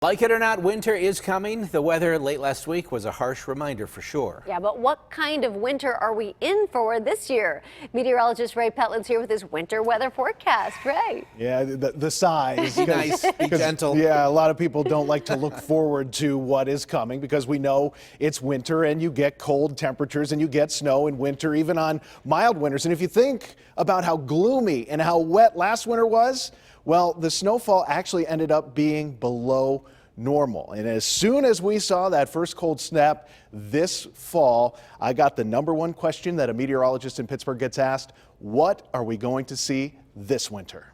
Like it or not, winter is coming. The weather late last week was a harsh reminder for sure. Yeah, but what kind of winter are we in for this year? Meteorologist Ray Petelin's here with his winter weather forecast. Ray. Yeah, the size. Be nice, be gentle. Yeah, a lot of people don't like to look forward to what is coming because we know it's winter and you get cold temperatures and you get snow in winter, even on mild winters. And if you think about how gloomy and how wet last winter was, well, the snowfall actually ended up being below normal. And as soon as we saw that first cold snap this fall, I got the #1 question that a meteorologist in Pittsburgh gets asked: what are we going to see this winter?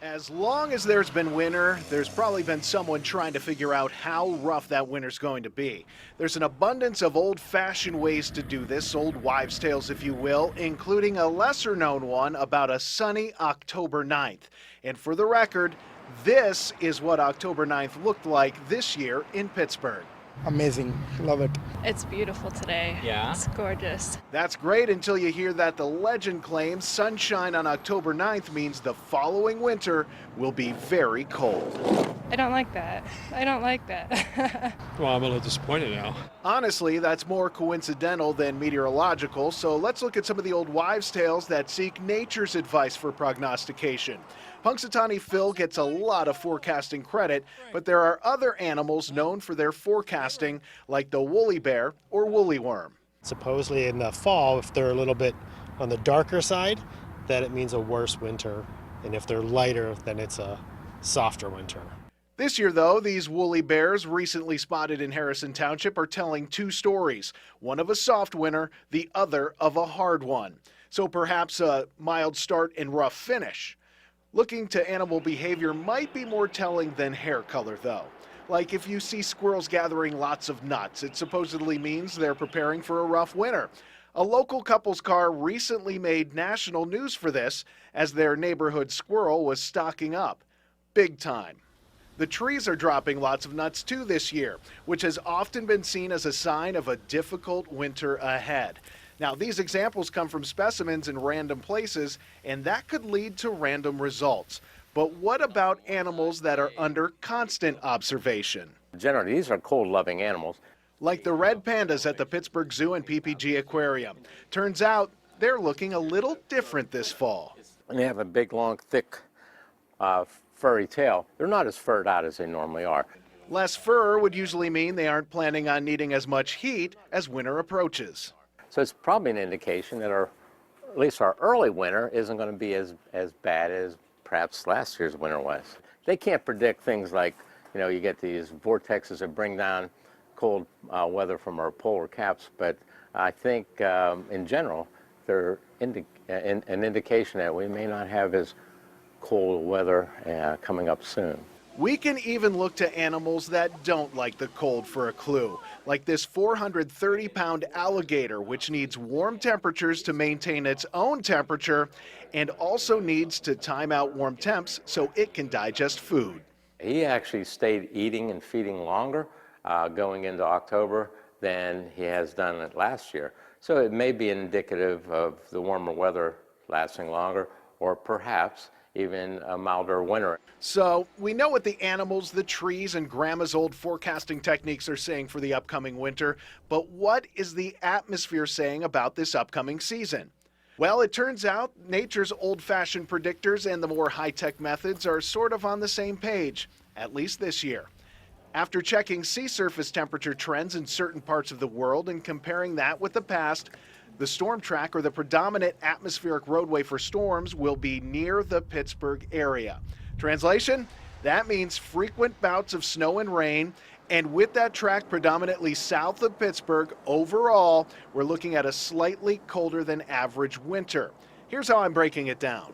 As long as there's been winter, there's probably been someone trying to figure out how rough that winter's going to be. There's an abundance of old-fashioned ways to do this, old wives' tales, if you will, including a lesser-known one about a sunny October 9th. And for the record, this is what October 9th looked like this year in Pittsburgh. Amazing. Love it. It's beautiful today. Yeah. It's gorgeous. That's great until you hear that the legend claims sunshine on October 9th means the following winter will be very cold. I don't like that. I don't like that. Well, I'm a little disappointed now. Honestly, that's more coincidental than meteorological, so let's look at some of the old wives' tales that seek nature's advice for prognostication. Punxsutawney Phil gets a lot of forecasting credit, but there are other animals known for their forecasting, like the woolly bear or woolly worm. Supposedly in the fall, if they're a little bit on the darker side, that it means a worse winter. And if they're lighter, then it's a softer winter. This year, though, these woolly bears recently spotted in Harrison Township are telling two stories, one of a soft winter, the other of a hard one. So perhaps a mild start and rough finish. Looking to animal behavior might be more telling than hair color, though. Like if you see squirrels gathering lots of nuts, it supposedly means they're preparing for a rough winter. A local couple's car recently made national news for this, as their neighborhood squirrel was stocking up. Big time. The trees are dropping lots of nuts too this year, which has often been seen as a sign of a difficult winter ahead. Now, these examples come from specimens in random places, and that could lead to random results. But what about animals that are under constant observation? Generally, these are cold-loving animals. Like the red pandas at the Pittsburgh Zoo and PPG Aquarium. Turns out they're looking a little different this fall. And they have a big, long, thick, furry tail. They're not as furred out as they normally are. Less fur would usually mean they aren't planning on needing as much heat as winter approaches. So it's probably an indication that at least our early winter isn't going to be as bad as perhaps last year's winter was. They can't predict things like, you get these vortexes that bring down cold weather from our polar caps, but I think in general, they're an indication that we may not have as cold weather coming up soon. We can even look to animals that don't like the cold for a clue, like this 430-pound alligator, which needs warm temperatures to maintain its own temperature and also needs to time out warm temps so it can digest food. He actually stayed eating and feeding longer going into October than he has done it last year. So it may be indicative of the warmer weather lasting longer, or perhaps even a milder winter. So we know what the animals, the trees, and grandma's old forecasting techniques are saying for the upcoming winter, but what is the atmosphere saying about this upcoming season? Well, it turns out nature's old-fashioned predictors and the more high-tech methods are sort of on the same page, at least this year. After checking sea surface temperature trends in certain parts of the world and comparing that with the past, the storm track, or the predominant atmospheric roadway for storms, will be near the Pittsburgh area. Translation? That means frequent bouts of snow and rain, and with that track predominantly south of Pittsburgh, overall, we're looking at a slightly colder than average winter. Here's how I'm breaking it down.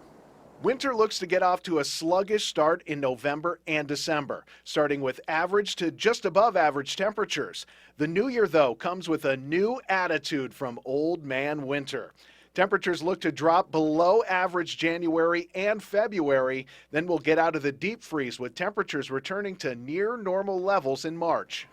Winter looks to get off to a sluggish start in November and December, starting with average to just above average temperatures. The new year, though, comes with a new attitude from Old Man Winter. Temperatures look to drop below average January and February, then we'll get out of the deep freeze with temperatures returning to near normal levels in March.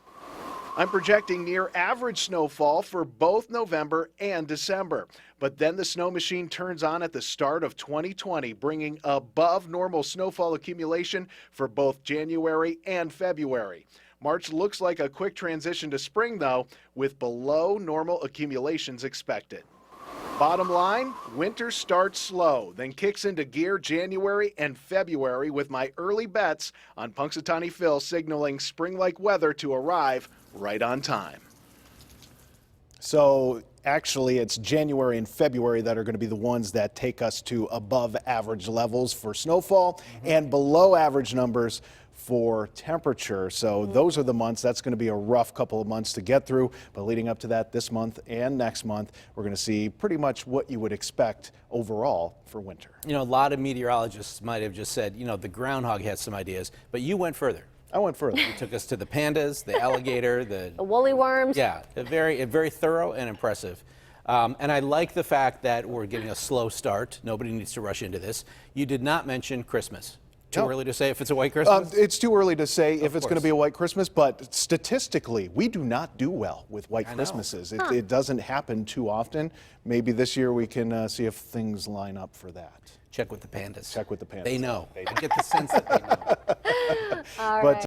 I'm projecting near average snowfall for both November and December. But then the snow machine turns on at the start of 2020, bringing above normal snowfall accumulation for both January and February. March looks like a quick transition to spring, though, with below normal accumulations expected. Bottom line, winter starts slow, then kicks into gear January and February with my early bets on Punxsutawney Phil signaling spring-like weather to arrive right on time. So actually it's January and February that are going to be the ones that take us to above average levels for snowfall and below average numbers for temperature. So those are the months. That's going to be a rough couple of months to get through. But leading up to that, this month and next month, we're going to see pretty much what you would expect overall for winter. You know, a lot of meteorologists might have just said, you know, the groundhog had some ideas, but you went further. I went further. You took us to the pandas, the alligator, the woolly worms. Yeah, very thorough and impressive. And I like the fact that we're getting a slow start. Nobody needs to rush into this. You did not mention Christmas. Too early to say if it's a white Christmas? It's too early to say if it's going to course. be a white Christmas, but statistically, we do not do well with white Christmases. It doesn't happen too often. Maybe this year we can see if things line up for that. Check with the pandas. Check with the pandas. They know. I get the sense that they know. All But right.